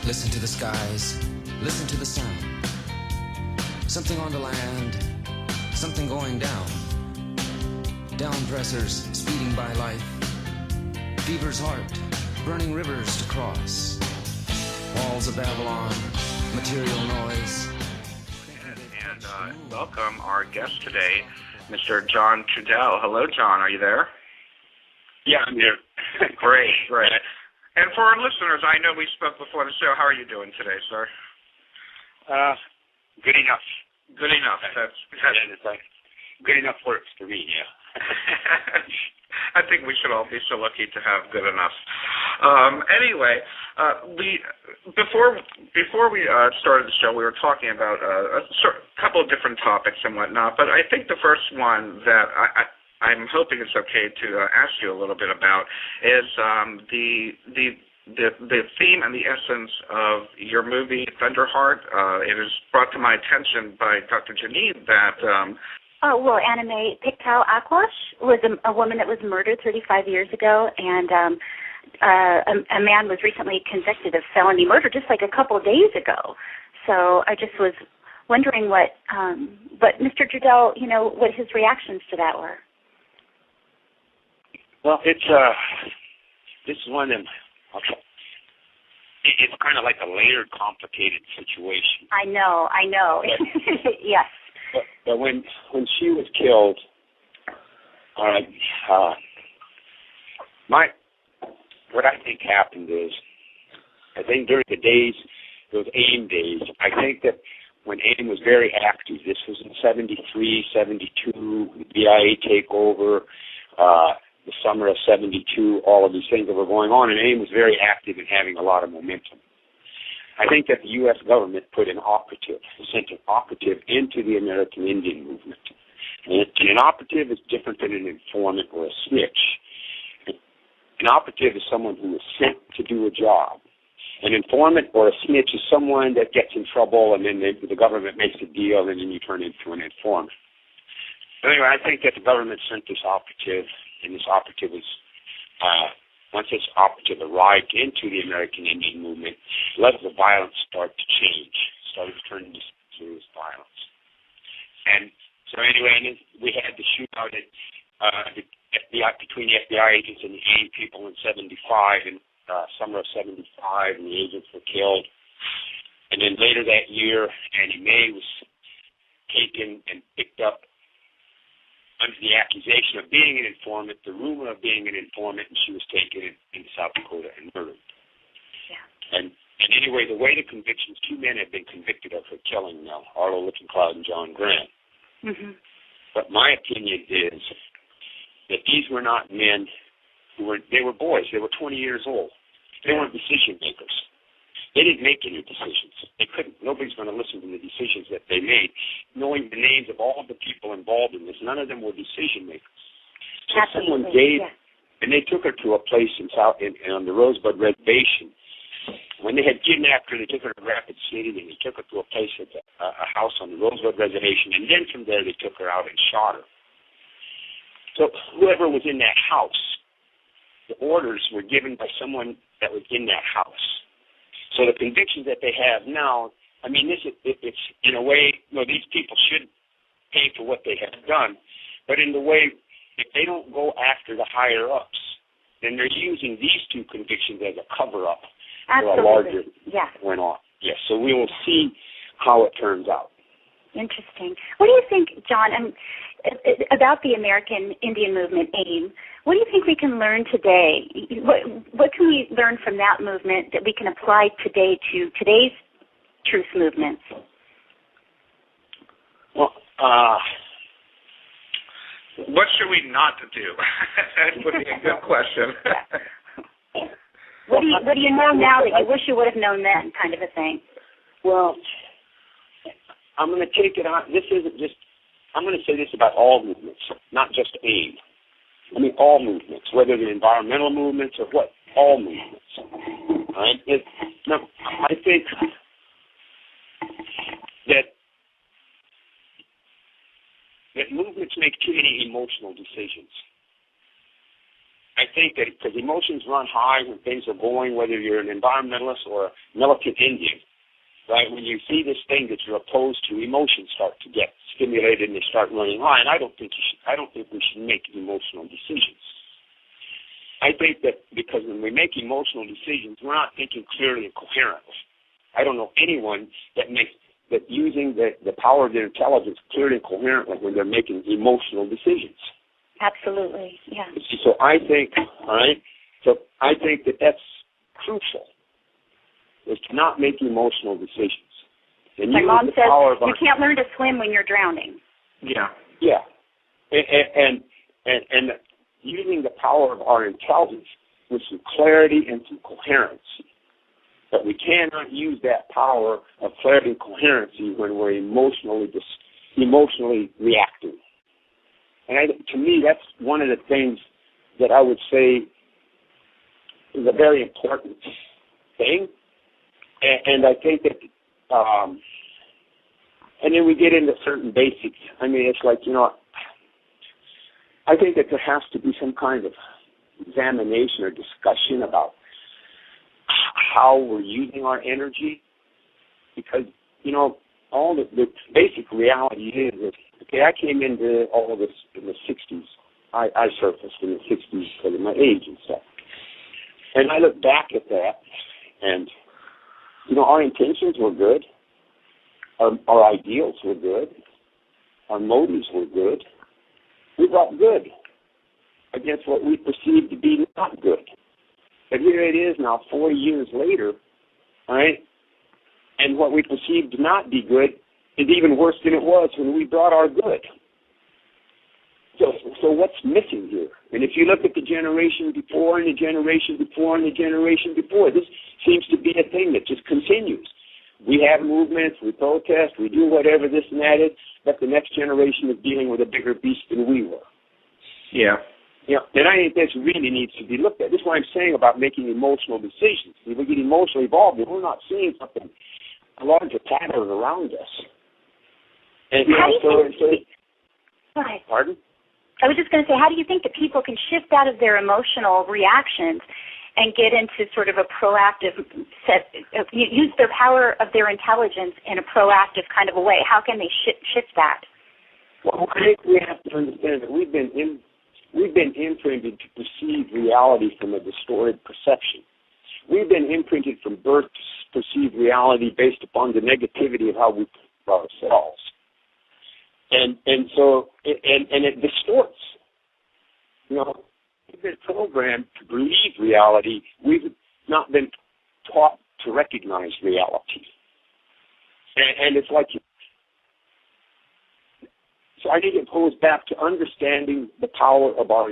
Listen to the skies, listen to the sound. Something on the land, something going down. Down pressers speeding by life. Fever's heart, burning rivers to cross. Walls of Babylon, material noise. And welcome our guest today, Mr. John Trudell. Hello, John. Are you there? Yeah, I'm here. Great. And for our listeners, I know we spoke before the show. How are you doing today, sir? Good enough. Good enough. That's like good enough works for me, yeah. I think we should all be so lucky to have good enough. Anyway, before we started the show, we were talking about a couple of different topics and whatnot. But I think the first one that I'm hoping it's okay to ask you a little bit about is the theme and the essence of your movie Thunderheart. It is brought to my attention by Dr. Janine that. Anime Pictal Aquash was a woman that was murdered 35 years ago, and a man was recently convicted of felony murder just like a couple of days ago. So I just was wondering what Mr. Trudell, what his reactions to that were. Well, it's this is one of them. It's kind of like a layered, complicated situation. I know. Yes. But when she was killed, what I think happened is, I think during the days, those AIM days, I think that when AIM was very active, this was in 73, 72, the BIA takeover, the summer of 72, all of these things that were going on, and AIM was very active and having a lot of momentum. I think that the U.S. government sent an operative into the American Indian movement. And an operative is different than an informant or a snitch. An operative is someone who is sent to do a job. An informant or a snitch is someone that gets in trouble and then the government makes a deal and then you turn into an informant. Anyway, I think that the government sent this operative, and this operative was... once this operative arrived into the American Indian movement, let the violence start to change, started to turn into serious violence. And so anyway, we had the shootout at the FBI, between the FBI agents and the AIM people in 75, in summer of 75, and the agents were killed. And then later that year, Annie Mae was taken and picked up under the accusation of being an informant, the rumor of being an informant, and she was taken into South Dakota and murdered. Yeah. And anyway, the way the convictions, 2 men have been convicted of her killing now, Arlo Lichtenklaud and John Grant. Mm-hmm. But my opinion is that these were not men they were boys. They were 20 years old. They weren't decision makers. They didn't make any decisions. They couldn't. Nobody's going to listen to the decisions that they made. Knowing the names of all of the people involved in this, none of them were decision makers. So someone gave, and they took her to a place on the Rosebud Reservation. When they had kidnapped her, they took her to Rapid City, and they took her to a place at a house on the Rosebud Reservation, and then from there they took her out and shot her. So whoever was in that house, the orders were given by someone that was in that house. So the convictions that they have now, I mean, it's in a way, these people should pay for what they have done, but in the way, if they don't go after the higher-ups, then they're using these 2 convictions as a cover-up for a larger went on. Yes, so we will see how it turns out. Interesting. What do you think, John, about the American Indian movement, AIM? What do you think we can learn today? What can we learn from that movement that we can apply today to today's truth movements? Well, what should we not do? That would be a good question. What do you know now that you wish you would have known then, kind of a thing? Well, I'm going to take it on. I'm going to say this about all movements, not just AIM. I mean, all movements, whether they're environmental movements or what, all movements. Right? I think that movements make too many emotional decisions. I think that because emotions run high when things are going, whether you're an environmentalist or a militant Indian, right? When you see this thing that you're opposed to, emotions start to get stimulated and they start running high. And I don't think we should make emotional decisions. I think that because when we make emotional decisions, we're not thinking clearly and coherently. I don't know anyone that using the power of their intelligence clearly and coherently when they're making emotional decisions. Absolutely, yeah. So I think, all right, that that's crucial, is to not make emotional decisions. And my mom says you can't learn to swim when you're drowning. Yeah. Yeah. And using the power of our intelligence with some clarity and some coherency. But we cannot use that power of clarity and coherency when we're emotionally reacting. And to me, that's one of the things that I would say is a very important thing. And I think that, and then we get into certain basics. I mean, it's like, I think that there has to be some kind of examination or discussion about how we're using our energy, because, all the basic reality is that, okay, I came into all of this in the 60s. I surfaced in the 60s because of my age and stuff. And I look back at that, and, our intentions were good. Our ideals were good. Our motives were good. We brought good against what we perceived to be not good. But here it is now, 40 years later, all right, and what we perceived to not be good is even worse than it was when we brought our good. So what's missing here? And if you look at the generation before and the generation before and the generation before, this seems to be a thing that just continues. We have movements, we protest, we do whatever this and that is, but the next generation is dealing with a bigger beast than we were. Yeah. And I think this really needs to be looked at. This is what I'm saying about making emotional decisions. If we get emotionally involved, we're not seeing something, a larger pattern around us. And, Go ahead. Pardon? I was just going to say, how do you think that people can shift out of their emotional reactions and get into sort of a proactive use their power of their intelligence in a proactive kind of a way? How can they shift that? Well, I think we have to understand that we've been imprinted to perceive reality from a distorted perception. We've been imprinted from birth to perceive reality based upon the negativity of how we perceive ourselves. And so it distorts. We've been programmed to believe reality. We've not been taught to recognize reality. And it's like, so I think it goes back to understanding the power of our.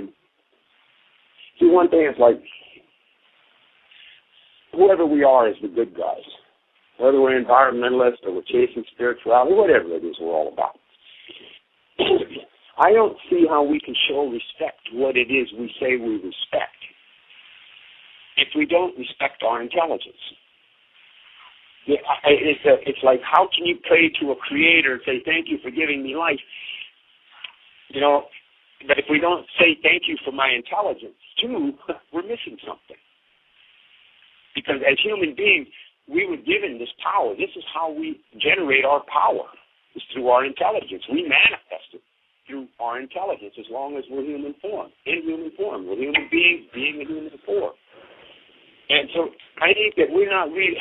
See, one thing is like, whoever we are is the good guys. Whether we're environmentalists or we're chasing spirituality, whatever it is we're all about. I don't see how we can show respect to what it is we say we respect if we don't respect our intelligence. It's like, how can you pray to a creator and say, thank you for giving me life? But if we don't say thank you for my intelligence, too, we're missing something. Because as human beings, we were given this power. This is how we generate our power, is through our intelligence. We manifest it through our intelligence as long as we're human form, in human form. We're human beings being in human form. And so I think that we're not really,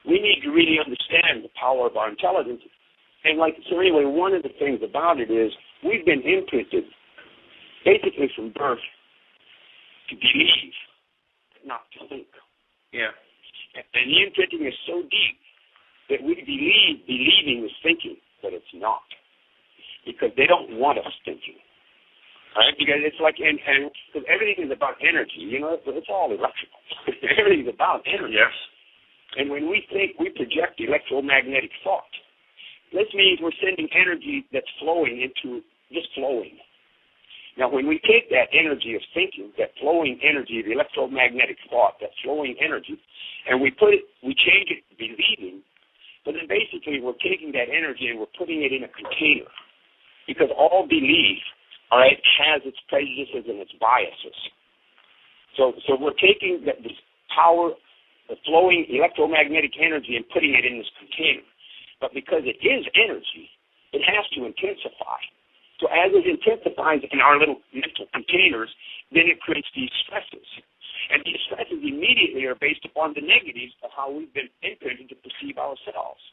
we need to really understand the power of our intelligence. And so anyway, one of the things about it is we've been imprinted basically from birth to believe, not to think. Yeah. And the imprinting is so deep that we believe believing is thinking, but it's not. Because they don't want us thinking. Right? Because it's like, and because everything is about energy, it's all electrical. Everything is about energy. Yes. And when we think, we project electromagnetic thought. This means we're sending energy that's flowing into, just flowing. Now, when we take that energy of thinking, that flowing energy, the electromagnetic thought, that flowing energy, and we change it to believing, but then basically we're taking that energy and we're putting it in a container. Because all belief all right, has its prejudices and its biases. So we're taking this power, the flowing electromagnetic energy, and putting it in this container. But because it is energy, it has to intensify. So as it intensifies in our little mental containers, then it creates these stresses. And these stresses immediately are based upon the negatives of how we've been imprinted to perceive ourselves.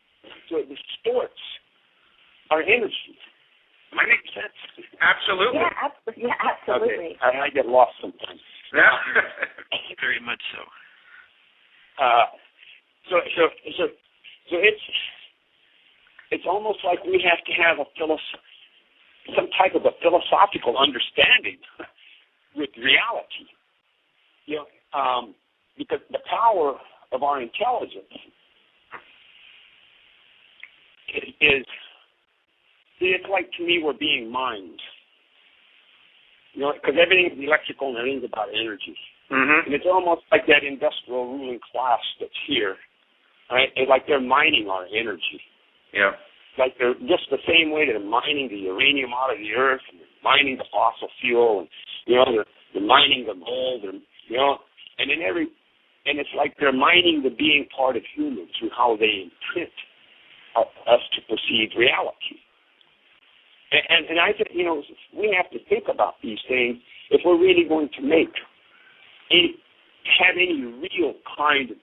So it distorts our energy. Am I making sense? Absolutely. Yeah, absolutely. Okay. I get lost sometimes. Yeah. Very much so. So it's almost like we have to have some type of a philosophical understanding with reality. Because the power of our intelligence is it's like, to me, we're being mined. Because everything is electrical and everything's about energy. Mm-hmm. And it's almost like that industrial ruling class that's here, right? It's like they're mining our energy. Yeah. Like they're just the same way they're mining the uranium out of the earth, and they're mining the fossil fuel, and they're mining the gold, and and it's like they're mining the being part of humans through how they imprint us to perceive reality. And I think, we have to think about these things if we're really going to have any real kind of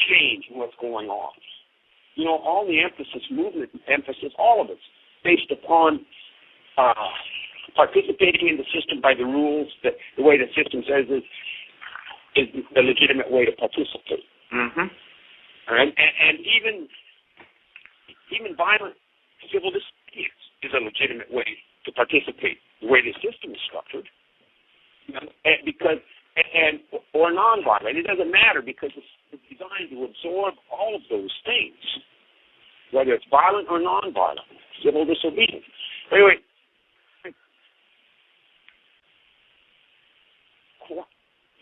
change in what's going on. All the movement emphasis, all of it's based upon participating in the system by the rules, that the way the system says is the legitimate way to participate. Mm-hmm. All right? And even violent civil disobedience is a legitimate way to participate, the way the system is structured. Or nonviolent. It doesn't matter, because it's designed to absorb all of those things, whether it's violent or nonviolent, civil disobedience. Anyway,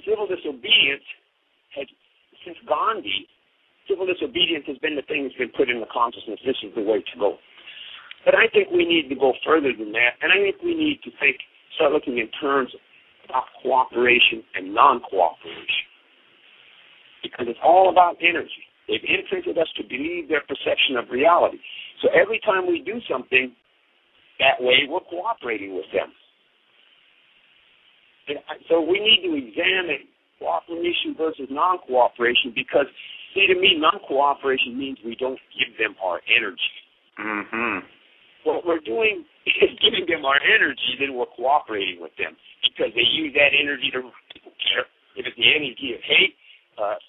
civil disobedience since Gandhi, civil disobedience has been the thing that's been put in the consciousness. This is the way to go. But I think we need to go further than that, and I think we need to start looking in terms about cooperation and non-cooperation, because it's all about energy. They've imprinted us to believe their perception of reality. So every time we do something that way, we're cooperating with them. And so we need to examine cooperation versus non-cooperation, because, see, to me, non-cooperation means we don't give them our energy. Mm-hmm. What we're doing is giving them our energy, then we're cooperating with them, because they use that energy to care. If it's the energy of hate,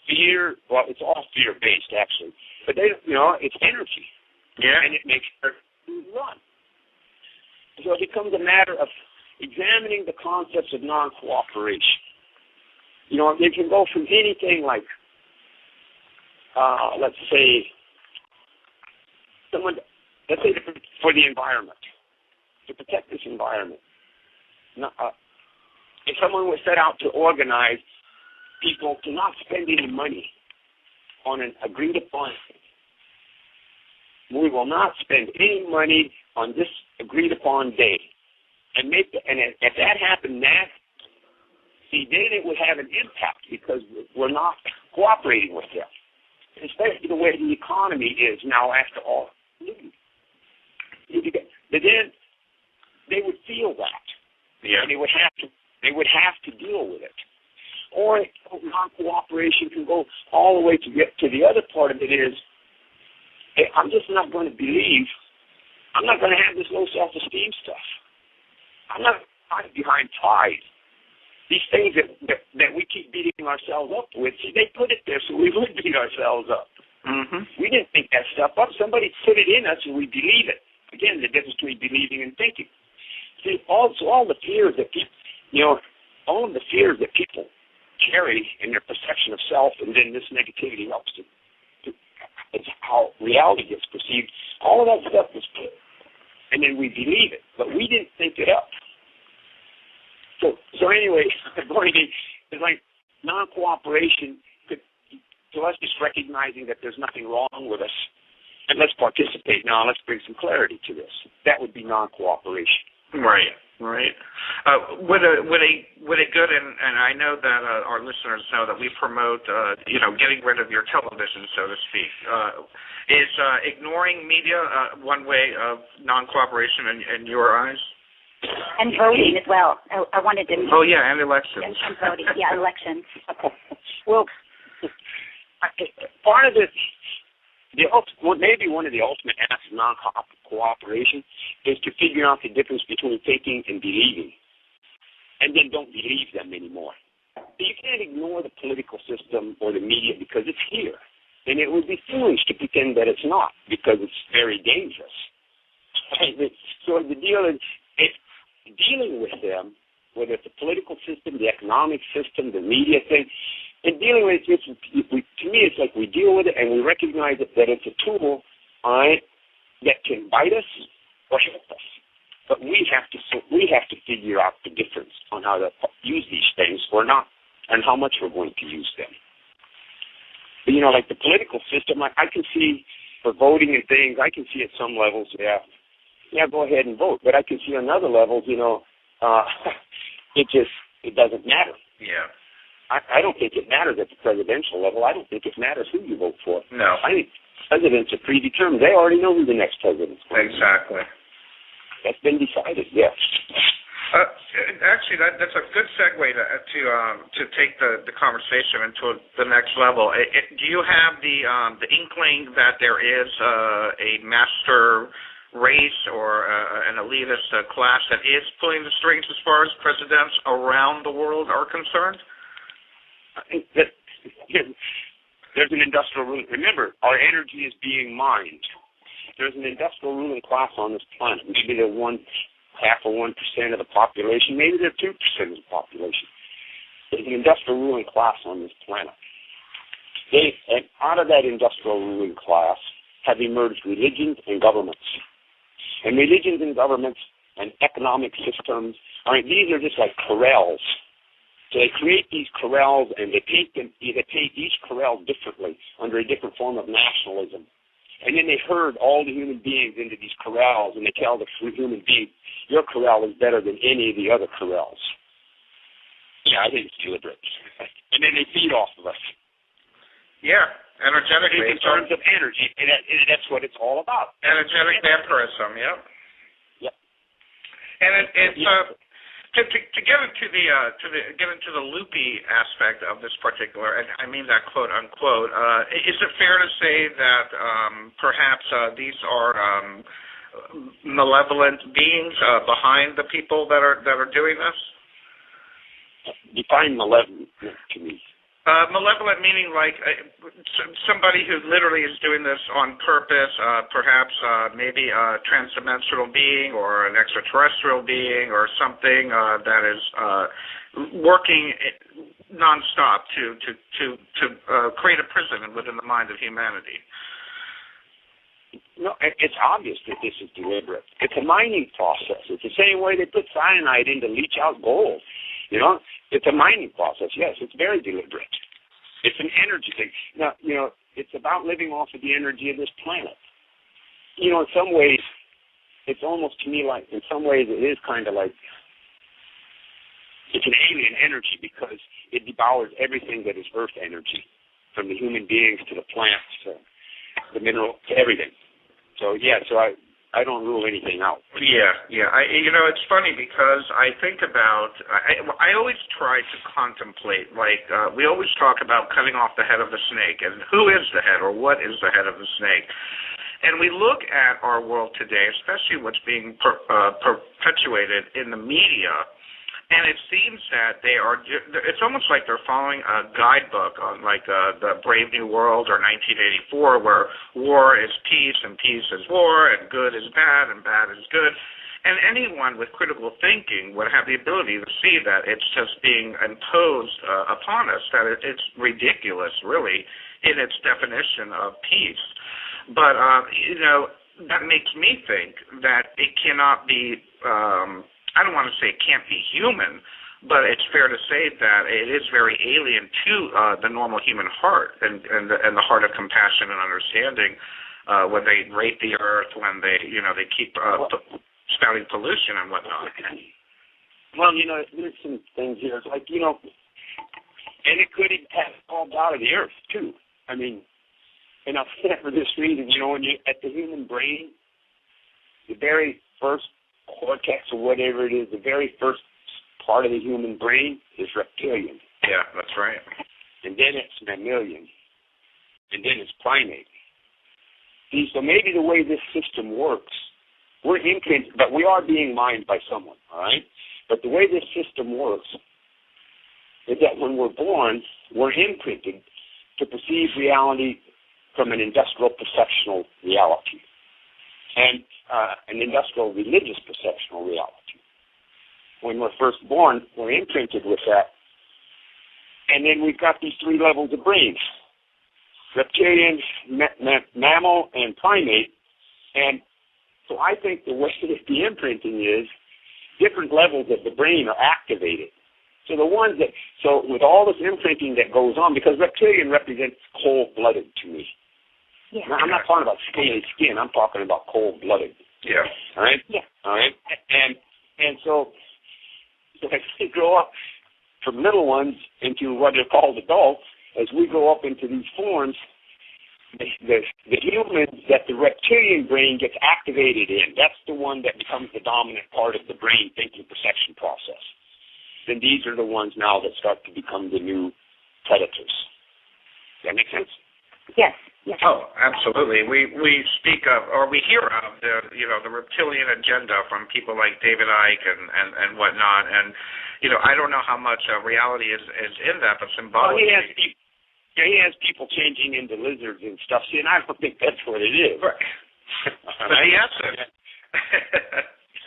fear, well, it's all fear-based, actually. But it's energy. Yeah. And it makes her run. So it becomes a matter of examining the concepts of non-cooperation. It can go from anything like, let's say for the environment, to protect this environment. If someone was set out to organize people to not spend any money on an agreed upon thing, we will not spend any money on this agreed upon day, and if that happened, then it would have an impact, because we're not cooperating with them, especially the way the economy is now after all. But then they would feel that, and they would have to deal with it. Or non-cooperation can go all the way to get to the other part of it is, hey, I'm just not going to I'm not going to have this low self-esteem stuff. I'm not behind pride. These things that we keep beating ourselves up with, see, they put it there so we would beat ourselves up. Mm-hmm. We didn't think that stuff up. Somebody put it in us and we believe it. Again, the difference between believing and thinking. See, all the fears that people, all of the fears that people carry in their perception of self, and then this negativity helps it's how reality gets perceived. All of that stuff is put, and then we believe it, but we didn't think it up. So anyway, the point is like non-cooperation to us just recognizing that there's nothing wrong with us, and let's participate now. Let's bring some clarity to this. That would be non-cooperation. Right. Right. Would a good and I know that our listeners know that we promote getting rid of your television, so to speak. Is ignoring media one way of non-cooperation in your eyes? And voting as well. I wanted to. Oh yeah, and elections. And voting, yeah, elections. Well, part of it, maybe one of the ultimate acts of non-cooperation is to figure out the difference between thinking and believing, and then don't believe them anymore. You can't ignore the political system or the media because it's here, and it would be foolish to pretend that it's not because it's very dangerous. So the deal is, dealing with them, whether it's the political system, the economic system, the media thing, and dealing with it, to me, it's like we deal with it and we recognize that it's a tool that can bite us or help us. But we have to figure out the difference on how to use these things or not, and how much we're going to use them. But, like the political system, I can see for voting and things, I can see at some levels, go ahead and vote. But I can see on other levels, it doesn't matter. Yeah. I don't think it matters at the presidential level. I don't think it matters who you vote for. No. I think presidents are predetermined. They already know who the next president is. Exactly. That's been decided, yes. Actually, that's a good segue to take the conversation into the next level. Do you have the inkling that there is a master race or an elitist class that is pulling the strings as far as presidents around the world are concerned? I think that there's an industrial ruling. Remember, our energy is being mined. There's an industrial ruling class on this planet. Maybe they're 1/2 or 1% of the population. Maybe they're 2% of the population. There's an industrial ruling class on this planet. And out of that industrial ruling class have emerged religions and governments. And religions and governments and economic systems, these are just like corrals. So they create these corrals and they paint each corral differently under a different form of nationalism. And then they herd all the human beings into these corrals and they tell the human being, your corral is better than any of the other corrals. Yeah, I think it's deliberate. And then they feed off of us. Yeah. Energetically. In terms of energy, and that's what it's all about. Energetic vampirism, yeah. Yep. And it's to get into the loopy aspect of this particular, and I mean that quote unquote. Is it fair to say that perhaps these are malevolent beings behind the people that are doing this? Define malevolent to me. Malevolent meaning like somebody who literally is doing this on purpose, perhaps maybe a transdimensional being or an extraterrestrial being or something that is working nonstop to create a prison within the mind of humanity. No, it's obvious that this is deliberate. It's a mining process. It's the same way they put cyanide in to leach out gold. It's a mining process. Yes, it's very deliberate. It's an energy thing. Now, it's about living off of the energy of this planet. In some ways, it's almost to me like, in some ways, it is kind of like, it's an alien energy because it devours everything that is earth energy, from the human beings to the plants to the mineral to everything. So, I don't rule anything out. Yeah. It's funny because I think about, I always try to contemplate, we always talk about cutting off the head of the snake, and who is the head or what is the head of the snake? And we look at our world today, especially what's being perpetuated in the media, and it seems that it's almost like they're following a guidebook on the Brave New World or 1984 where war is peace and peace is war and good is bad and bad is good. And anyone with critical thinking would have the ability to see that it's just being imposed upon us, that it's ridiculous, really, in its definition of peace. But, that makes me think that it cannot be I don't want to say it can't be human, but it's fair to say that it is very alien to the normal human heart and the heart of compassion and understanding when they rape the earth, when they keep. spouting pollution and whatnot. Well, there's some things here. It's like, and it could have evolved out of the earth, too. I mean, and I'll say that for this reason. When you're at the human brain, the very first cortex or whatever it is, the very first part of the human brain is reptilian. Yeah, that's right. And then it's mammalian. And then it's primate. See, so maybe the way this system works, we're imprinted, but we are being mined by someone, all right? But the way this system works is that when we're born, we're imprinted to perceive reality from an industrial perceptual reality and an industrial religious perceptual reality. When we're first born, we're imprinted with that. And then we've got these three levels of brains: reptilian, mammal, and primate. And so I think the way that the imprinting is, different levels of the brain are activated. So so with all this imprinting that goes on, because reptilian represents cold-blooded to me. Yeah. Now, I'm not talking about scaly skin. I'm talking about cold-blooded. Yeah. All right? Yeah. All right? And so as we grow up from little ones into what are called adults, as we grow up into these forms, the humans that the reptilian brain gets activated in, that's the one that becomes the dominant part of the brain thinking perception process. Then these are the ones now that start to become the new predators. Does that make sense? Yes. Yes. Oh, absolutely. We speak of, or we hear of the reptilian agenda from people like David Icke and whatnot. And I don't know how much reality is in that, but symbolically. He has people changing into lizards and stuff. See, and I don't think that's what it is. Right. But he has to.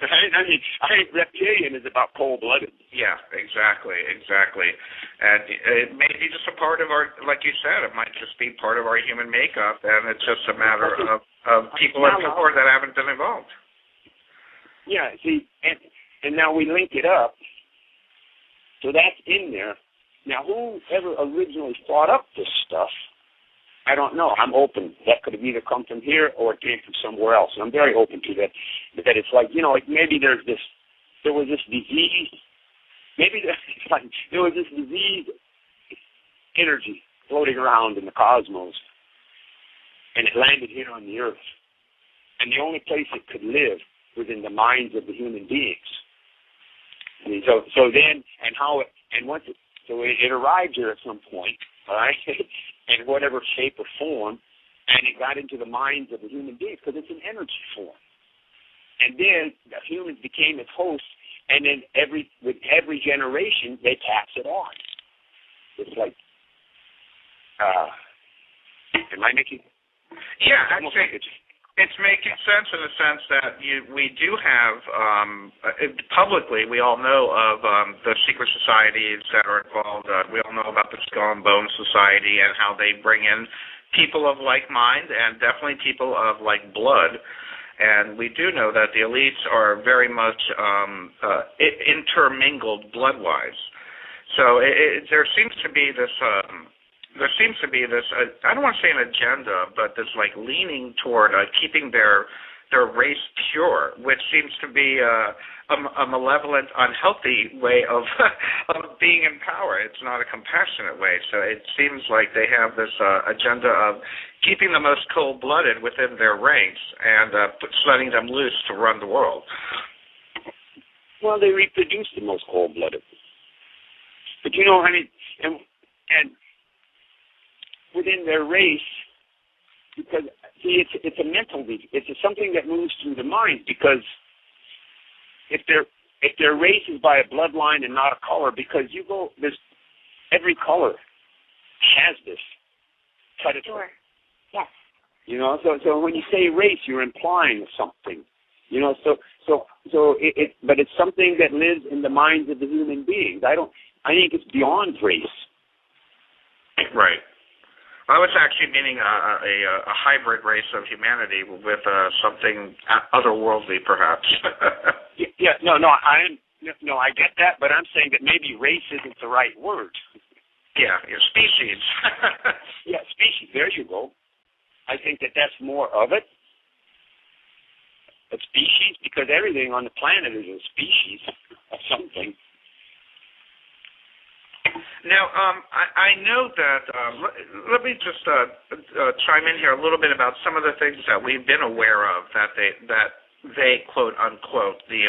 I think reptilian is about cold-blooded. Yeah, exactly. And it may be just a part of our, like you said, it might just be part of our human makeup, and it's just a matter of people in power that haven't been involved. Yeah, see, and now we link it up, so that's in there. Now, whoever originally thought up this stuff, I don't know. I'm open. That could have either come from here or it came from somewhere else. And I'm very open to that. That it's like, like maybe there was this disease. Maybe there was this disease energy floating around in the cosmos. And it landed here on the earth. And the only place it could live was in the minds of the human beings. And so then, so it arrived here at some point, all right, in whatever shape or form, and it got into the minds of the human beings because it's an energy form. And then the humans became its hosts, and then with every generation, they pass it on. It's like, am I making? Yeah, actually, it's making sense in the sense that we do have, publicly, we all know of the secret societies that are involved. We all know about the Skull and Bone Society and how they bring in people of like mind and definitely people of like blood. And we do know that the elites are very much intermingled blood-wise. So there seems to be this... I don't want to say an agenda, but this like leaning toward keeping their race pure, which seems to be a malevolent, unhealthy way of being in power. It's not a compassionate way. So it seems like they have this agenda of keeping the most cold-blooded within their ranks and letting them loose to run the world. Well, they reproduce the most cold-blooded. But and within their race, because see, it's a mental leap. It's something that moves through the mind. Because if their race is by a bloodline and not a color, because there's every color has this predator. Sure. Yes. So when you say race, you're implying something. But it's something that lives in the minds of the human beings. I think it's beyond race. Right. I was actually meaning a hybrid race of humanity with something otherworldly, perhaps. I get that, but I'm saying that maybe race isn't the right word. Yeah, species. Yeah, species. There you go. I think that's more of it. a species, because everything on the planet is a species of something. Now, I know that. Let me just chime in here a little bit about some of the things that we've been aware of that they quote unquote the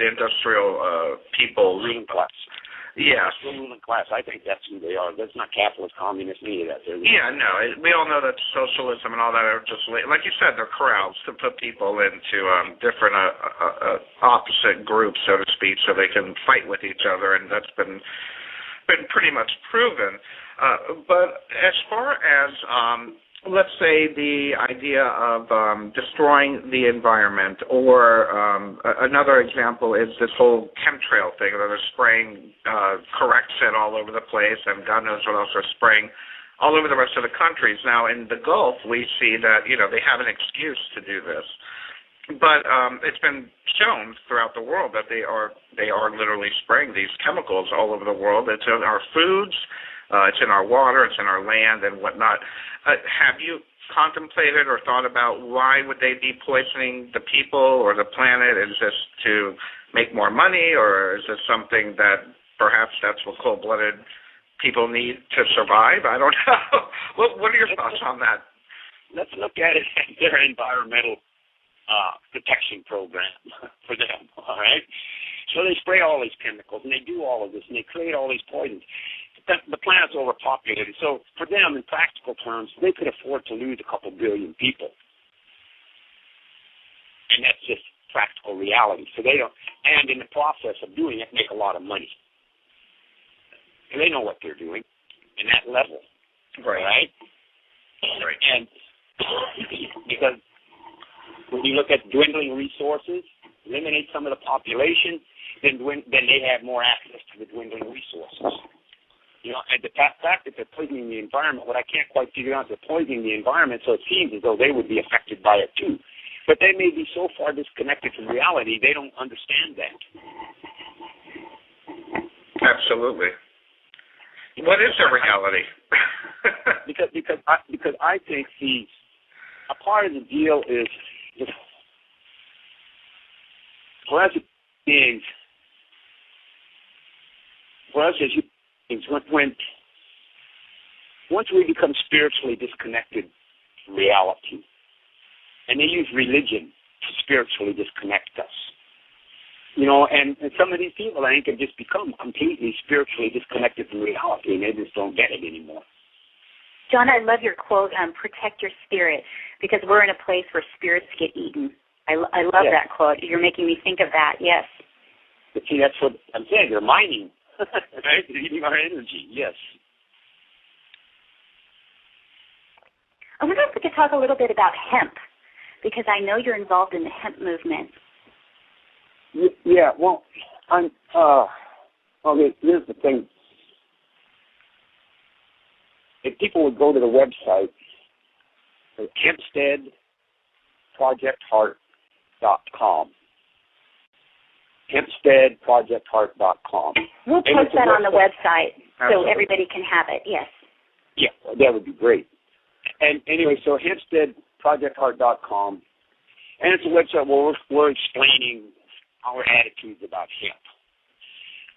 industrial people, ruling class. Yes, the ruling class. I think that's who they are. That's not capitalist, communist, any of that. Yeah, no. We all know that socialism and all that are just, like you said, they're corrals to put people into different opposite groups, so to speak, so they can fight with each other, and that's been pretty much proven. But as far as, let's say, the idea of destroying the environment, or another example is this whole chemtrail thing, where they're spraying Corexit all over the place, and God knows what else they're spraying all over the rest of the countries. Now, in the Gulf, we see that, they have an excuse to do this. But it's been shown throughout the world that they are literally spraying these chemicals all over the world. It's in our foods, it's in our water, it's in our land, and whatnot. Have you contemplated or thought about why would they be poisoning the people or the planet? Is this to make more money, or is this something that perhaps that's what cold-blooded people need to survive? I don't know. What are your thoughts on that? Let's look at it as their environmental protection program for them, all right? So they spray all these chemicals, and they do all of this, and they create all these poisons. The planet's overpopulated. So for them, in practical terms, they could afford to lose a couple billion people. And that's just practical reality. So they don't, and in the process of doing it, make a lot of money. And they know what they're doing in that level, right? And because when you look at dwindling resources, eliminate some of the population, then they have more access to the dwindling resources. And the fact that they're poisoning the environment, what I can't quite figure out, they're poisoning the environment, so it seems as though they would be affected by it too. But they may be so far disconnected from reality, they don't understand that. Absolutely. What is their reality? because I think a part of the deal is, for us as beings, once we become spiritually disconnected from reality, and they use religion to spiritually disconnect us, and some of these people, I think, have just become completely spiritually disconnected from reality, and they just don't get it anymore. John, I love your quote, protect your spirit, because we're in a place where spirits get eaten. I love that quote. You're making me think of that, yes. But see, that's what I'm saying. They're mining. Right? They're eating our energy, yes. I wonder if we could talk a little bit about hemp, because I know you're involved in the hemp movement. Yeah, well, here's the thing. If people would go to the website, HempsteadProjectHeart.com. HempsteadProjectHeart.com. We'll post that on the website so everybody can have it, yes. Yeah, that would be great. And anyway, so HempsteadProjectHeart.com, and it's a website where we're explaining our attitudes about hemp.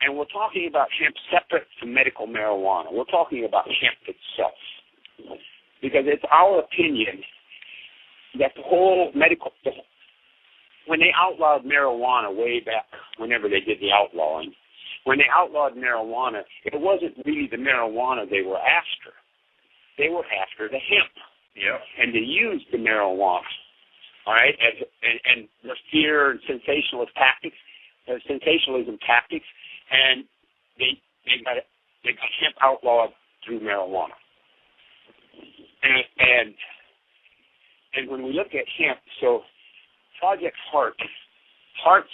And we're talking about hemp separate from medical marijuana. We're talking about hemp itself. Because it's our opinion that the whole when they outlawed marijuana way back whenever they did the outlawing, when they outlawed marijuana, it wasn't really the marijuana they were after. They were after the hemp. Yeah. And they used the marijuana, all right, and the fear and sensationalism tactics, and they got hemp outlawed through marijuana. And when we look at hemp, so Project HEART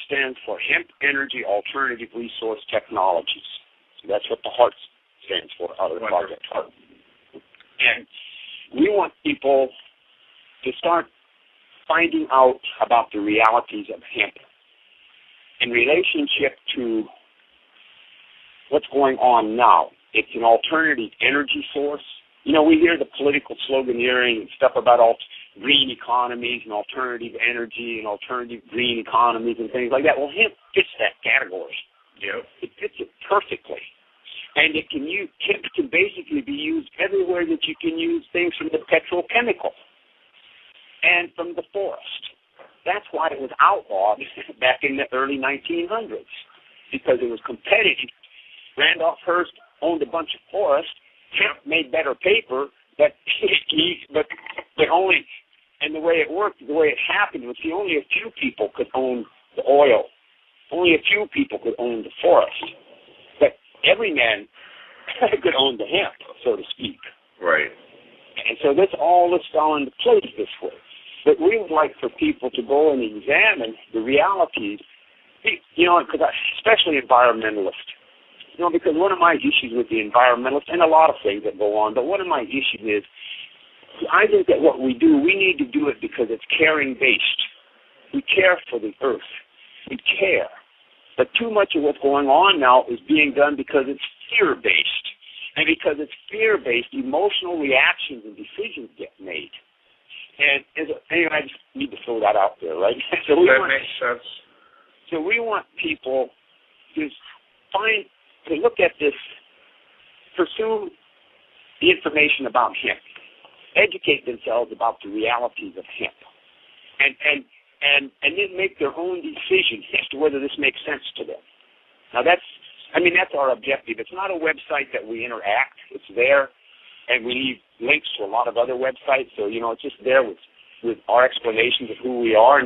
stands for Hemp Energy Alternative Resource Technologies. So that's what the HEART stands for, out of Project HEART. And we want people to start finding out about the realities of hemp in relationship to what's going on now. It's an alternative energy source. We hear the political sloganeering and stuff about green economies and alternative energy and alternative green economies and things like that. Well, hemp fits that category. Yep. It fits it perfectly. And hemp can basically be used everywhere that you can use things from the petrochemical and from the forest. That's why it was outlawed back in the early 1900s, because it was competitive. Randolph Hearst owned a bunch of forests. Hemp made better paper, but only, and the way it worked, the way it happened was only a few people could own the oil. Only a few people could own the forest. But every man could own the hemp, so to speak. Right. And so this all is fell into place this way. But we would like for people to go and examine the realities, because especially environmentalists. Because one of my issues with the environmentalists, and a lot of things that go on, but one of my issues is, I think that what we do, we need to do it because it's caring-based. We care for the earth. We care. But too much of what's going on now is being done because it's fear-based. And because it's fear-based, emotional reactions and decisions get made. And anyway, I just need to throw that out there, right? That makes sense. So we want people to look at this, pursue the information about hemp, educate themselves about the realities of hemp, and then make their own decision as to whether this makes sense to them. Now that's our objective. It's not a website that we interact. It's there, and we leave links to a lot of other websites. So it's just there with our explanations of who we are,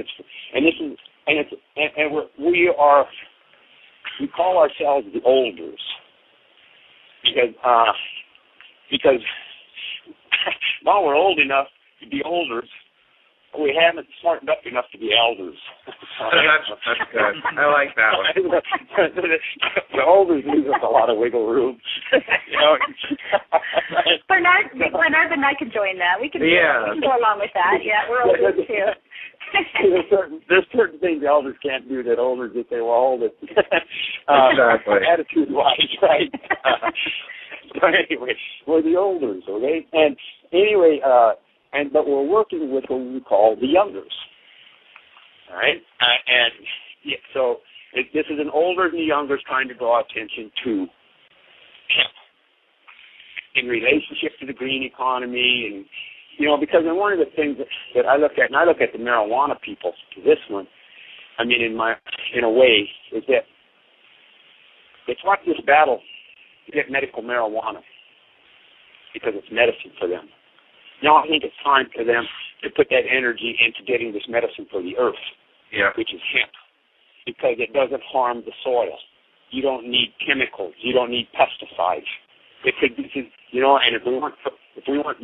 we call ourselves the Olders because while we're old enough to be Olders, we haven't smartened up enough to be Elders. That's good. I like that one. The Olders leave us a lot of wiggle room. Bernard and I can join that. We can go along with that. Yeah, we're Olders too. There's certain things Elders can't do that Olders, if they were older. Exactly. Attitude-wise, right? But anyway, we're the Olders, okay? And anyway, but we're working with what we call the Youngers, all right? So this is an Olders and the Youngers trying to draw attention to hemp in relationship to the green economy, and because one of the things that I look at, and I look at the marijuana people, this one, in a way, is that they fought this battle to get medical marijuana because it's medicine for them. Now I think it's time for them to put that energy into getting this medicine for the earth, which is hemp, because it doesn't harm the soil. You don't need chemicals. You don't need pesticides. And if we want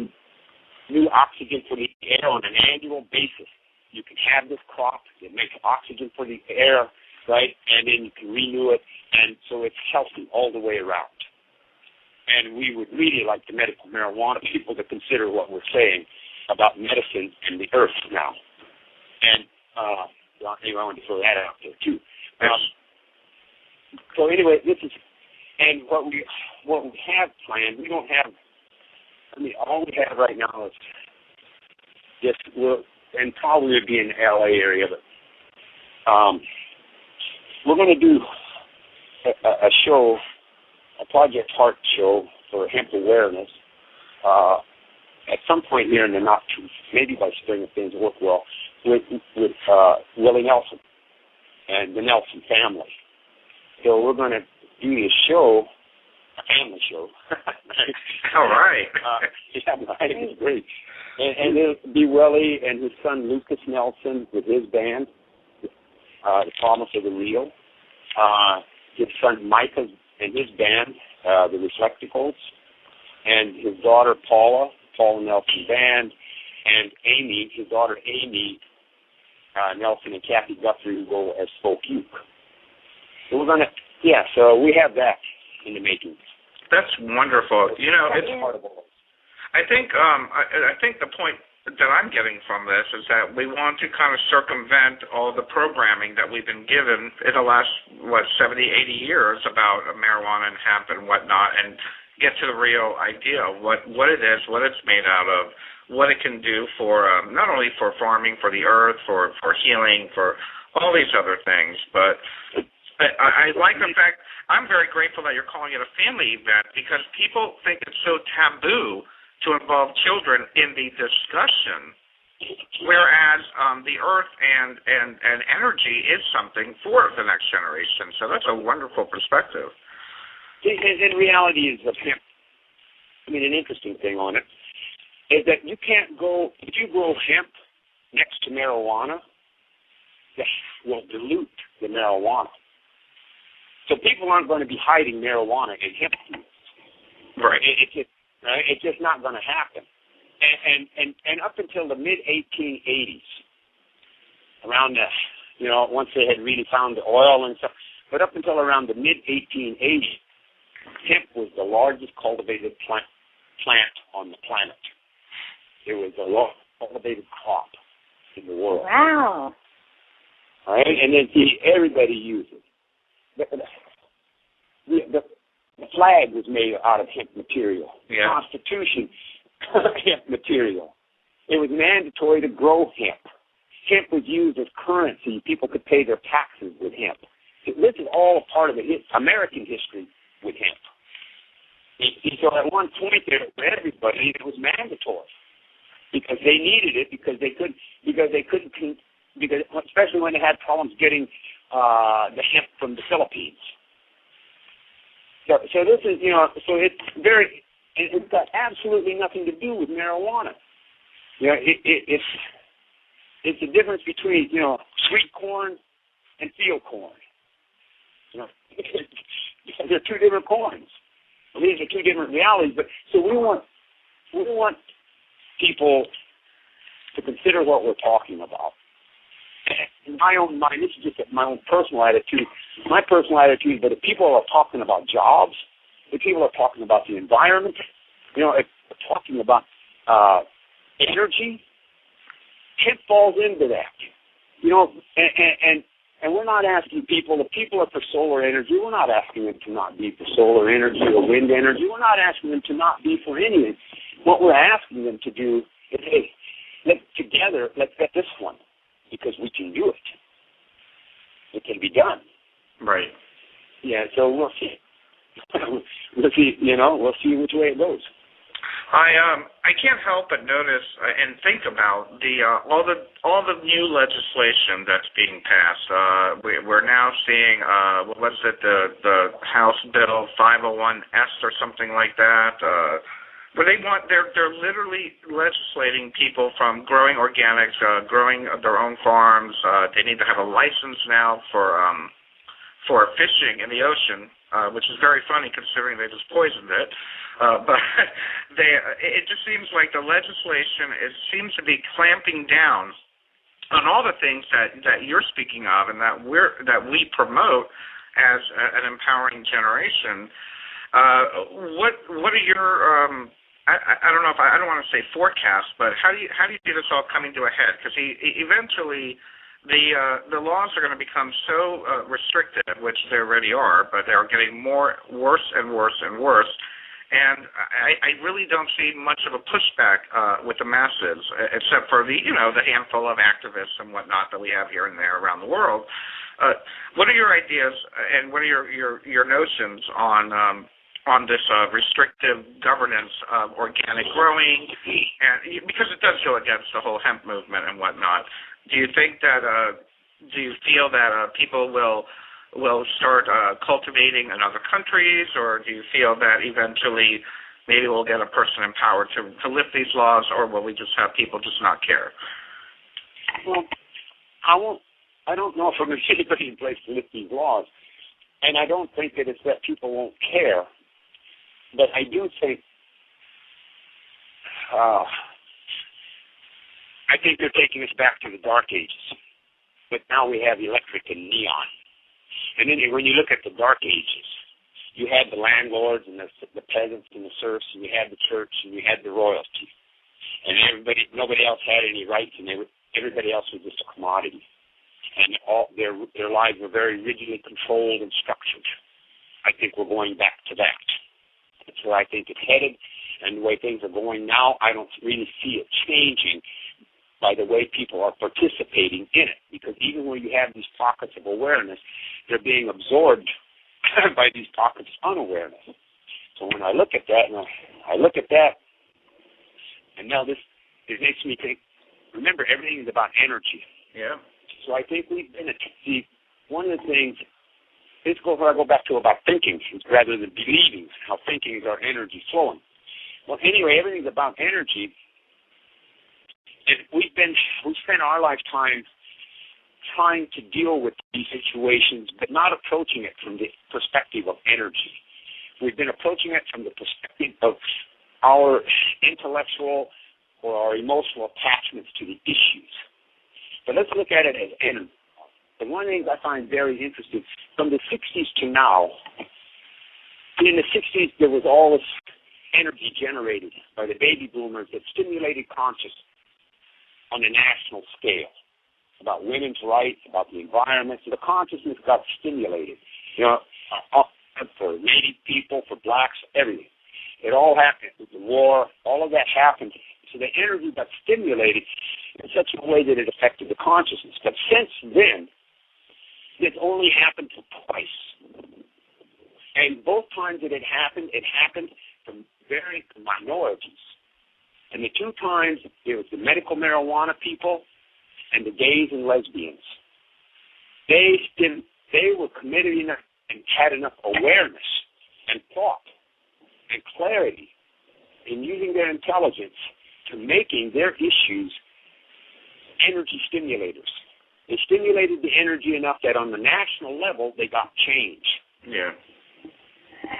new oxygen for the air on an annual basis, you can have this crop that makes oxygen for the air, right? And then you can renew it, and so it's healthy all the way around. And we would really like the medical marijuana people to consider what we're saying about medicine and the earth now. And anyway, I wanted to throw that out there too. So anyway, this is, and what we have planned. We don't have. All we have right now is just and probably would be in the LA area, but we're going to do a show. A Project Heart show for hemp awareness at some point here in the maybe by spring if things work well, with Willie Nelson and the Nelson family. So we're going to do this show, a family show. All right. It's great. And it'll be Willie and his son Lucas Nelson with his band, The Promise of the Real. His son Micah and his band, the Reflecticals, and his daughter Paula Nelson Band, and Amy, his daughter Amy Nelson and Kathy Guthrie, who go as folk uke. So we're gonna, so we have that in the making. That's wonderful. It's part of all. I think the point that I'm getting from this is that we want to kind of circumvent all the programming that we've been given in the last, 70, 80 years about marijuana and hemp and whatnot, and get to the real idea of what it is, what it's made out of, what it can do for not only for farming, for the earth, for healing, for all these other things. But I like the fact, I'm very grateful that you're calling it a family event, because people think it's so taboo to involve children in the discussion, whereas the earth and energy is something for the next generation. So that's a wonderful perspective. In reality, is an interesting thing on it is that you can't go, if you grow hemp next to marijuana, that will dilute the marijuana. So people aren't going to be hiding marijuana in hemp. Right. It's just not going to happen. And up until the mid-1880s, around once they had really found the oil and stuff, but up until around the mid-1880s, hemp was the largest cultivated plant on the planet. It was the largest cultivated crop in the world. Wow. All right, and then everybody used it. The flag was made out of hemp material. Yeah. The Constitution, hemp material. It was mandatory to grow hemp. Hemp was used as currency. People could pay their taxes with hemp. This is all a part of American history with hemp. So at one point there, for everybody, it was mandatory because they needed it, because especially when they had problems getting the hemp from the Philippines. So this is, it's got absolutely nothing to do with marijuana. It's the difference between, sweet corn and field corn. They're two different corns. These are two different realities. But so we want people to consider what we're talking about. In my own mind, this is just my own personal attitude. My personal attitude, but if people are talking about jobs, if people are talking about the environment, if they're talking about energy, hemp falls into that. And we're not asking people, if people are for solar energy, we're not asking them to not be for solar energy or wind energy. We're not asking them to not be for anything. What we're asking them to do is, hey, let's get this one, because we can do it. It can be done. Right. Yeah, so we'll see. We'll see which way it goes. I can't help but notice and think about all the new legislation that's being passed. We're now seeing what is it, the House Bill 501S or something like that, where they're literally legislating people from growing organics, growing their own farms. They need to have a license now for fishing in the ocean, which is very funny considering they just poisoned it. But it just seems like the legislation seems to be clamping down on all the things that you're speaking of and that we promote as an empowering generation. What are your I don't know if I don't want to say forecast, but how do you see this all coming to a head? Because eventually the laws are going to become so restrictive, which they already are, but they are getting worse and worse and worse. And I really don't see much of a pushback with the masses, except for the handful of activists and whatnot that we have here and there around the world. What are your ideas and what are your notions on this restrictive governance of organic growing? And because it does go against the whole hemp movement and whatnot. Do you think that? Do you feel that people will start cultivating in other countries, or do you feel that eventually maybe we'll get a person empowered to lift these laws, or will we just have people just not care? Well, I don't know if I'm going to see anybody in place to lift these laws, and I don't think that it's that people won't care, but I do think. I think they're taking us back to the Dark Ages, but now we have electric and neon. And then when you look at the Dark Ages, you had the landlords and the peasants and the serfs, and you had the church, and you had the royalty. And nobody else had any rights, and everybody else was just a commodity. And all their lives were very rigidly controlled and structured. I think we're going back to that. That's where I think it's headed, and the way things are going now, I don't really see it changing by the way people are participating in it. Because even when you have these pockets of awareness, they're being absorbed by these pockets of unawareness. So when I look at that, and now it makes me think, remember, everything is about energy. Yeah. So I think we've been one of the things, let's go back to about thinking rather than believing, how thinking is our energy flowing. Well, anyway, everything's about energy, and we spent our lifetime trying to deal with these situations, but not approaching it from the perspective of energy. We've been approaching it from the perspective of our intellectual or our emotional attachments to the issues. But let's look at it as energy. And one of the things I find very interesting, from the 60s to now, in the 60s there was all this energy generated by the baby boomers that stimulated consciousness on a national scale about women's rights, about the environment. So the consciousness got stimulated, for Native people, for blacks, everything. It all happened with the war. All of that happened. So the energy got stimulated in such a way that it affected the consciousness. But since then, it only happened twice. And both times that it happened from varying minorities. And the two times, it was the medical marijuana people and the gays and lesbians. They were committed enough and had enough awareness and thought and clarity in using their intelligence to making their issues energy stimulators. They stimulated the energy enough that on the national level, they got change. Yeah.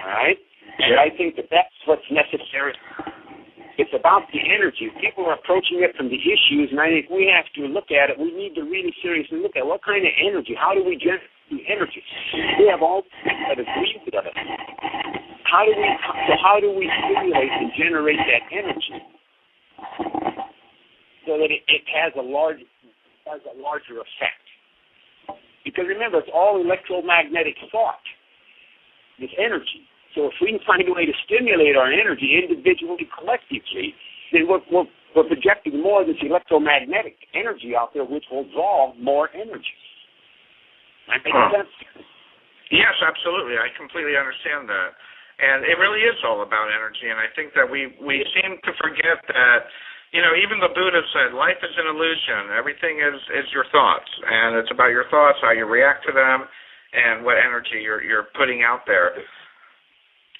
All right? And I think that that's what's necessary. It's about the energy. People are approaching it from the issues, and I think we have to look at it. We need to really seriously look at what kind of energy. How do we generate the energy? We have all that is needed of it. How do we stimulate and generate that energy so that it has a larger effect? Because remember, it's all electromagnetic thought, this energy. So if we can find a way to stimulate our energy individually, collectively, then we're projecting more of this electromagnetic energy out there, which will draw more energy. That makes sense? Yes, absolutely. I completely understand that. And it really is all about energy. And I think that we seem to forget that, even the Buddha said, life is an illusion. Everything is your thoughts. And it's about your thoughts, how you react to them, and what energy you're putting out there.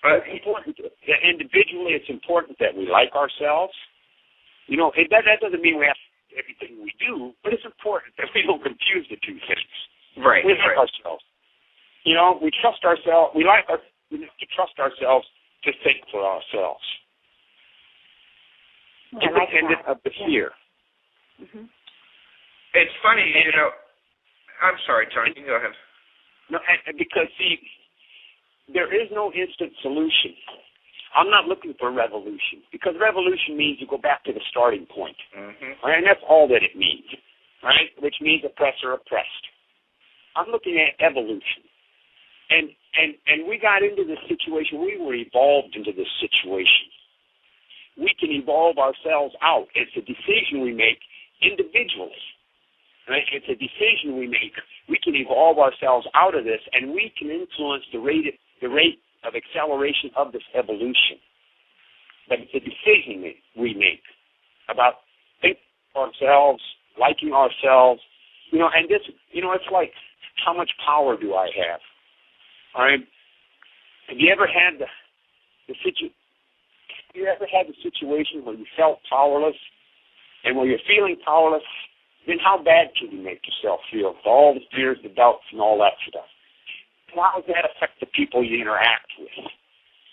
It's important. Individually, it's important that we like ourselves. That doesn't mean we have to do everything we do, but it's important that we don't confuse the two things. Right. We like ourselves. We trust ourselves. We need to trust ourselves to think for ourselves. Independent of the fear. Mm-hmm. It's funny, I'm sorry, Tony, you go ahead. No, because, there is no instant solution. I'm not looking for revolution, because revolution means you go back to the starting point. Mm-hmm. Right? And that's all that it means, right? Which means oppressor oppressed. I'm looking at evolution. And we got into this situation. We were evolved into this situation. We can evolve ourselves out. It's a decision we make individually. Right? It's a decision we make. We can evolve ourselves out of this, and we can influence the rate of acceleration of this evolution. But it's a decision we make about thinking for ourselves, liking ourselves, and this, it's like, how much power do I have? All right? Have you ever had the situation where you felt powerless, and when you're feeling powerless, then how bad can you make yourself feel with all the fears, the doubts, and all that stuff? How does that affect the people you interact with?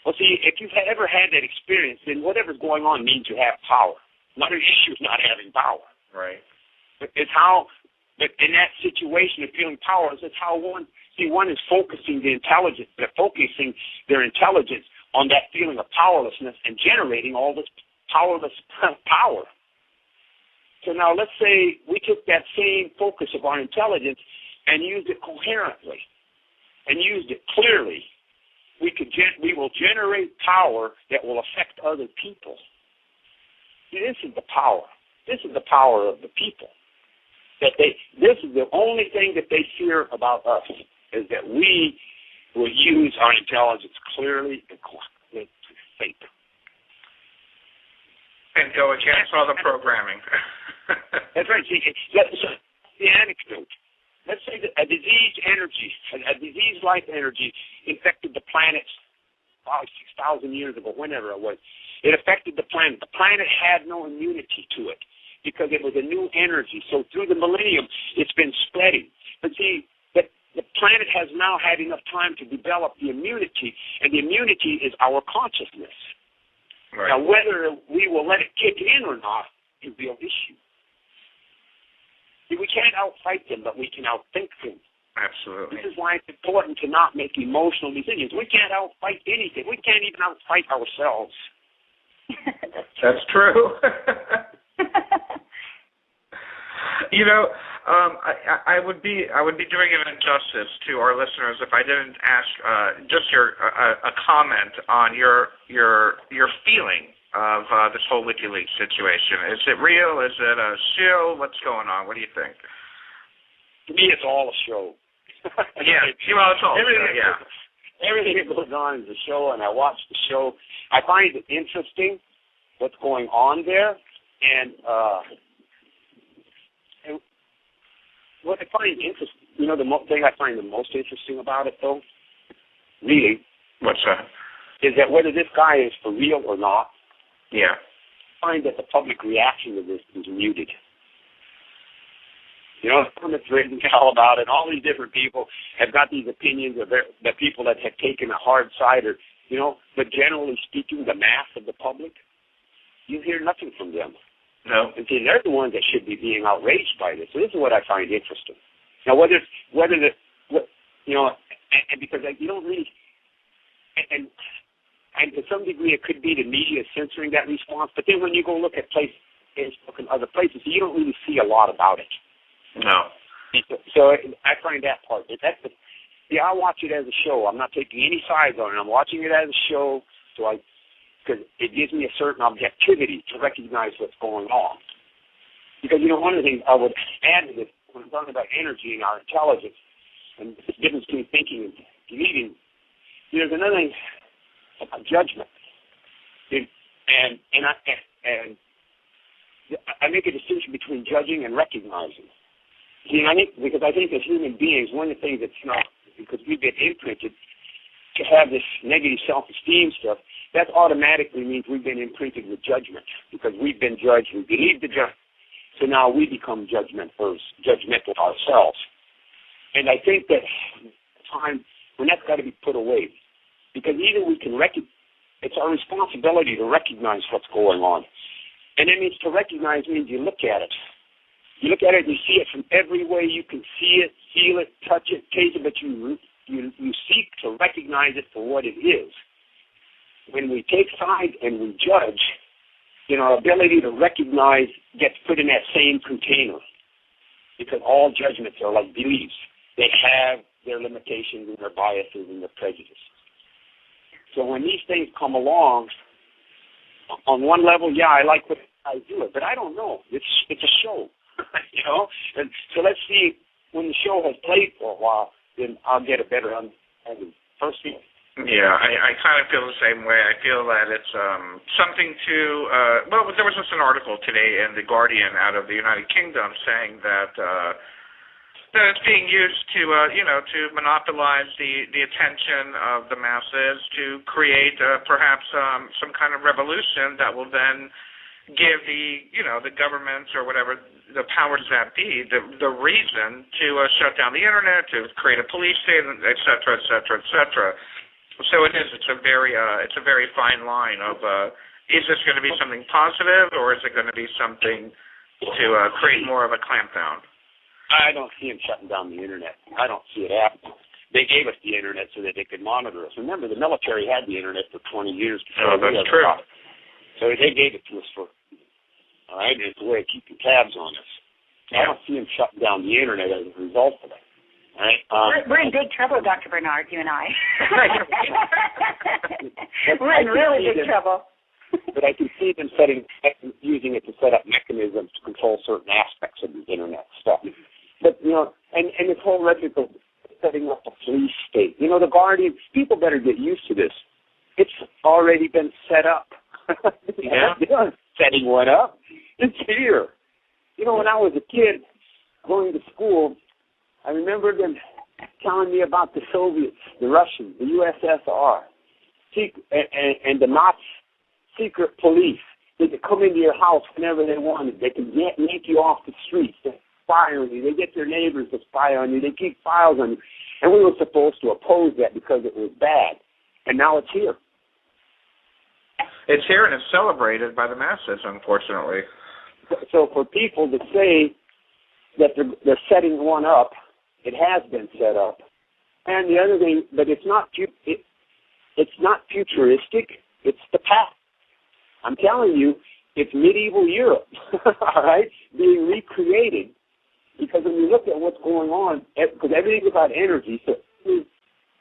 Well, see, if you've ever had that experience, then whatever's going on means you have power. Not an issue is not having power. Right. But in that situation of feeling powerless, it's how one is focusing their intelligence on that feeling of powerlessness and generating all this powerless power. So now let's say we took that same focus of our intelligence and used it coherently and used it clearly. we will generate power that will affect other people. See, this is the power. This is the power of the people. This is the only thing that they fear about us, is that we will use our intelligence clearly and correctly to think. And go against all the programming. That's right. See, the anecdote. Let's say that a disease-like energy infected the planet 6,000 years ago, whenever it was. It affected the planet. The planet had no immunity to it because it was a new energy. So through the millennium, it's been spreading. But see, the planet has now had enough time to develop the immunity, and the immunity is our consciousness. Right. Now, whether we will let it kick in or not is the issue. See, we can't outfight them, but we can outthink them. Absolutely. This is why it's important to not make emotional decisions. We can't outfight anything. We can't even outfight ourselves. That's true. You know, I would be doing an injustice to our listeners if I didn't ask just a comment on your feeling of this whole WikiLeaks situation. Is it real? Is it a show? What's going on? What do you think? To me, it's all a show. Yeah, well, it's all everything, show, yeah. Everything that goes on is a show, and I watch the show. I find it interesting what's going on there, and what I find interesting, you know, the thing I find the most interesting about it, though, really, what's that? Is that whether this guy is for real or not, yeah, I find that the public reaction to this is muted. You know, it's written all about it. All these different people have got these opinions of the people that have taken a hard side, or you know. But generally speaking, the mass of the public, you hear nothing from them. No. And see, they're the ones that should be being outraged by this. So this is what I find interesting. Now, because you don't really, and to some degree, it could be the media censoring that response. But then when you go look at Facebook and other places, you don't really see a lot about it. No. So I find that part. I watch it as a show. I'm not taking any sides on it. I'm watching it as a show, because it gives me a certain objectivity to recognize what's going on. Because, you know, one of the things I would add to this, when I'm talking about energy and our intelligence and the difference between thinking and believing, there's another thing about judgment. And I make a distinction between judging and recognizing. See, I think as human beings, one of the things that's not, because we've been imprinted to have this negative self-esteem stuff, that automatically means we've been imprinted with judgment because we've been judged. We believe the judgment. So now we become judgmental ourselves. And I think that time when that's got to be put away, because either we can it's our responsibility to recognize what's going on. And that means to recognize means you look at it. You look at it and you see it from every way you can see it, feel it, touch it, taste it, but you seek to recognize it for what it is. When we take sides and we judge, then our ability to recognize gets put in that same container, because all judgments are like beliefs. They have their limitations and their biases and their prejudices. So when these things come along, on one level, yeah, I like what I do it, but I don't know. It's a show, you know. And so let's see, when the show has played for a while, then I'll get a better understanding. First thing. Yeah, I kind of feel the same way. I feel that it's something to, there was just an article today in The Guardian out of the United Kingdom saying that it's being used to, to monopolize the attention of the masses, to create perhaps some kind of revolution that will then give the governments or whatever, the powers that be, the reason to shut down the internet, to create a police state, et cetera, et cetera, et cetera. So it's a very fine line of is this going to be something positive, or is it going to be something to create more of a clampdown? I don't see them shutting down the internet. I don't see it happening. They gave us the internet so that they could monitor us. Remember, the military had the internet for 20 years. Oh, that's true. So they gave it to us all right, it's a way of keeping tabs on us. I don't see them shutting down the internet as a result of that. Right? We're in big trouble, Dr. Bernard, you and I. We're in really big trouble. But I can see them using it to set up mechanisms to control certain aspects of the Internet stuff. But, and this whole rhetoric of setting up a police state. The Guardian, people better get used to this. It's already been set up. Yeah. They're not setting one up. It's here. When I was a kid going to school, I remember them telling me about the Soviets, the Russians, the USSR, and the Nazi secret police. They could come into your house whenever they wanted. They could yank you off the streets. They spy on you. They get their neighbors to spy on you. They keep files on you. And we were supposed to oppose that because it was bad. And now it's here. It's here and it's celebrated by the masses, unfortunately. So for people to say that they're setting one up, it has been set up. And the other thing, but it's not futuristic. It's the past. I'm telling you, it's medieval Europe, all right, being recreated. Because when you look at what's going on, because everything's about energy, so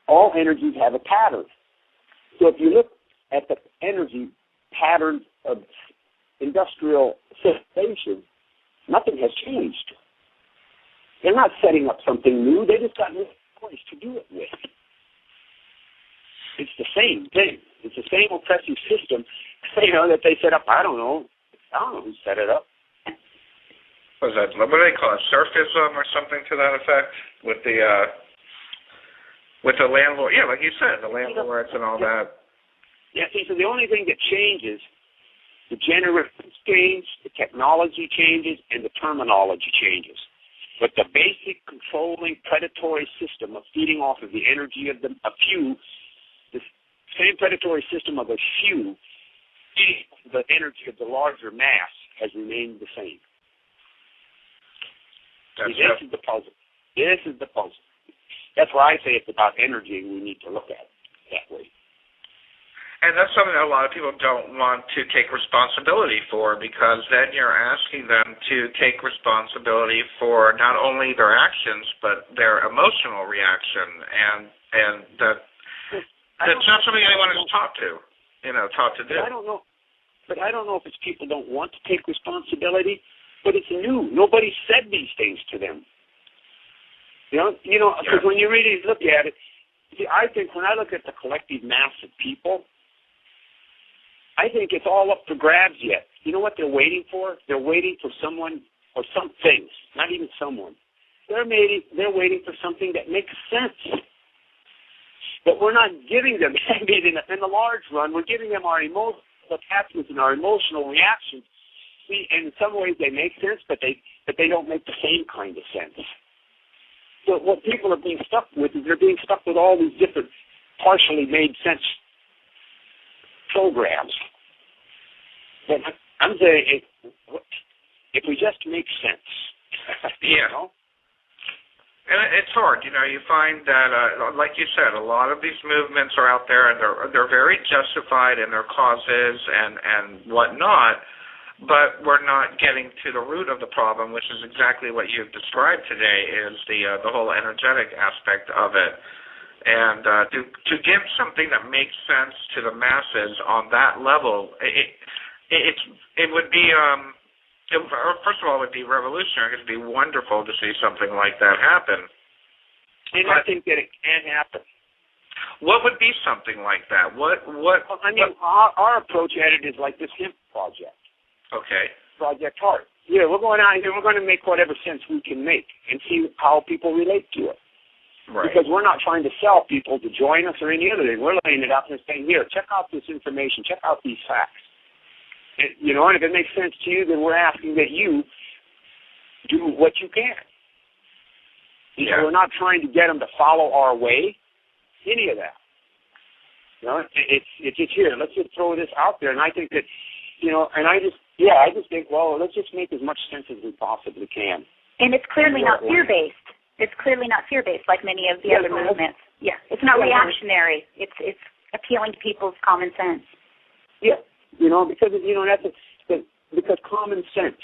all energies have a pattern. So if you look at the energy patterns of industrial civilization, nothing has changed. They're not setting up something new. They just got new ways to do it with. It's the same thing. It's the same oppressive system, that they set up. I don't know who set it up. What do they call it? Surfism or something to that effect? With the landlord, yeah, like you said, the landlords and all that. Yeah, see, so the only thing that changes, the generations change, the technology changes, and the terminology changes. But the basic controlling predatory system of feeding off of the energy of a few, the same predatory system of a few, feeding the energy of the larger mass has remained the same. This is the puzzle. This is the puzzle. That's why I say it's about energy, and we need to look at it that way. And that's something that a lot of people don't want to take responsibility for, because then you're asking them to take responsibility for not only their actions but their emotional reaction, and that's not something anyone is taught to do. I don't know if it's people don't want to take responsibility, but it's new. Nobody said these things to them. Because when you really look at it, see, I think when I look at the collective mass of people, I think it's all up for grabs yet. You know what they're waiting for? They're waiting for someone or some things, not even someone. They're waiting for something that makes sense. But we're not giving them, in the large run, we're giving them our emotional attachments and our emotional reactions. See, and in some ways they make sense, but they don't make the same kind of sense. So what people are being stuck with is they're being stuck with all these different partially made sense programs. But I'm saying if we just make sense. Yeah. And it's hard. You find that, like you said, a lot of these movements are out there, and they're very justified in their causes and whatnot, but we're not getting to the root of the problem, which is exactly what you've described today, is the whole energetic aspect of it. And to give something that makes sense to the masses on that level, it would be, first of all, it would be revolutionary. It would be wonderful to see something like that happen. And I think that it can happen. What would be something like that? Our approach at it is like this Hemp project. Okay. Project Heart. Yeah, we're going out here. We're going to make whatever sense we can make and see how people relate to it. Right. Because we're not trying to sell people to join us or any other thing. We're laying it out and saying, here, check out this information. Check out these facts. And, and if it makes sense to you, then we're asking that you do what you can. Yeah. We're not trying to get them to follow our way, any of that. It's just here. Let's just throw this out there. And I think that, and I just think, well, let's just make as much sense as we possibly can. And it's clearly not fear-based. It's clearly not fear-based like many of the other movements. Yeah, it's not reactionary. It's appealing to people's common sense. Yeah, because common sense.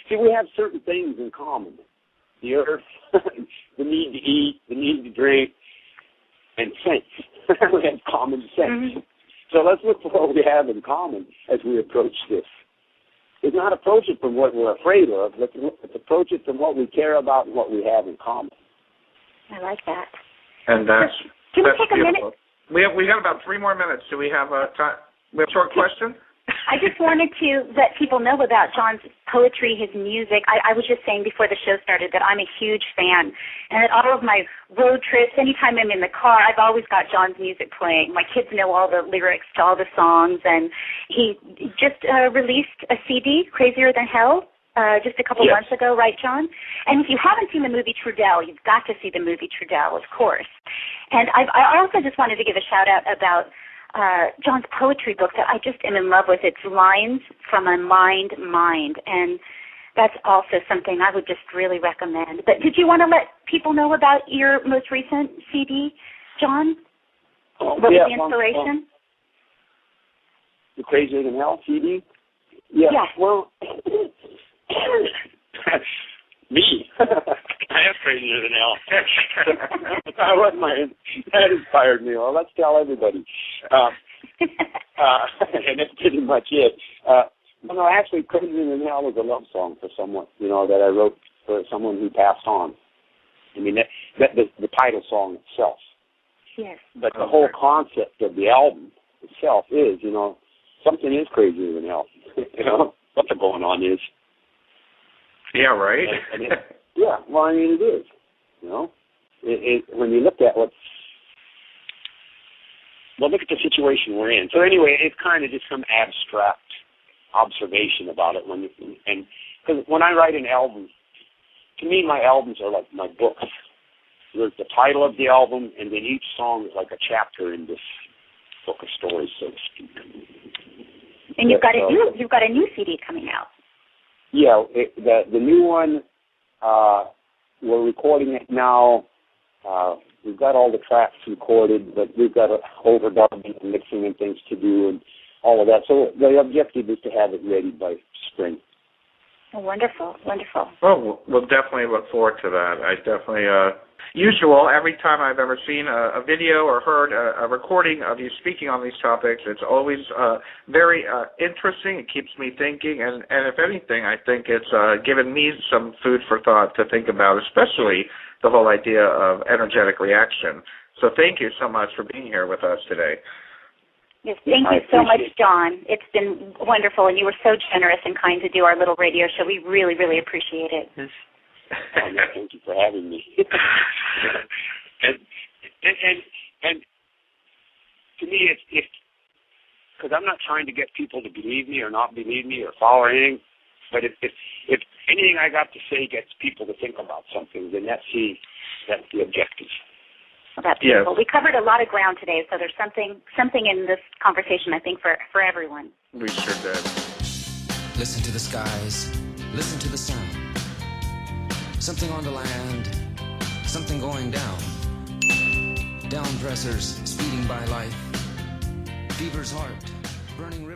See, we have certain things in common. the earth, the need to eat, the need to drink, and sense. We have common sense. Mm-hmm. So let's look for what we have in common as we approach this. Let's not approach it from what we're afraid of. Let's approach it from what we care about and what we have in common. I like that. And that's Can we that's take a beautiful. minute? We got about 3 more minutes. Do we have a time? We have a short question? I just wanted to let people know about John's poetry, his music. I was just saying before the show started that I'm a huge fan, and at all of my road trips, anytime I'm in the car, I've always got John's music playing. My kids know all the lyrics to all the songs, and he just released a CD, Crazier Than Hell, just a couple months ago, right, John? And if you haven't seen the movie Trudell, you've got to see the movie Trudell, of course. And I also just wanted to give a shout-out about John's poetry book that I just am in love with. It's Lines from a Mind, and that's also something I would just really recommend. But did you want to let people know about your most recent CD, John? What was the inspiration? The Crazier Than Hell CD? Yeah. Well, me. I am crazier than hell. That inspired me. Well, let's tell everybody. And that's pretty much it. No, actually, Crazier Than Hell was a love song for someone, that I wrote for someone who passed on. I mean, the title song itself. Yes. But the whole concept of the album itself is, something is crazier than hell. What's going on is. Yeah, right. Yeah, well, I mean, it is. When you look at look at the situation we're in. So anyway, it's kind of just some abstract observation about it. Because when I write an album, to me, my albums are like my books. There's the title of the album, and then each song is like a chapter in this book of stories, so to speak. And you've got a new CD coming out. Yeah, the new one, we're recording it now. We've got all the tracks recorded, but we've got overdubbing and mixing and things to do and all of that. So the objective is to have it ready by spring. Oh, wonderful, wonderful. Well, we'll definitely look forward to that. I definitely, usual, every time I've ever seen a video or heard a recording of you speaking on these topics, it's always very interesting. It keeps me thinking, and if anything, I think it's given me some food for thought to think about, especially the whole idea of energetic reaction. So thank you so much for being here with us today. Yes, thank you so much, John. It's been wonderful, and you were so generous and kind to do our little radio show. We really, really appreciate it. Yes. Thank you for having me. and to me, it's because I'm not trying to get people to believe me or not believe me or follow anything, but if anything I got to say gets people to think about something, then that's the objective. Well, that's beautiful. We covered a lot of ground today, so there's something in this conversation, I think, for everyone. We sure did. Listen to the skies, listen to the sound. Something on the land, something going down. Down pressers speeding by life. Fever's heart, burning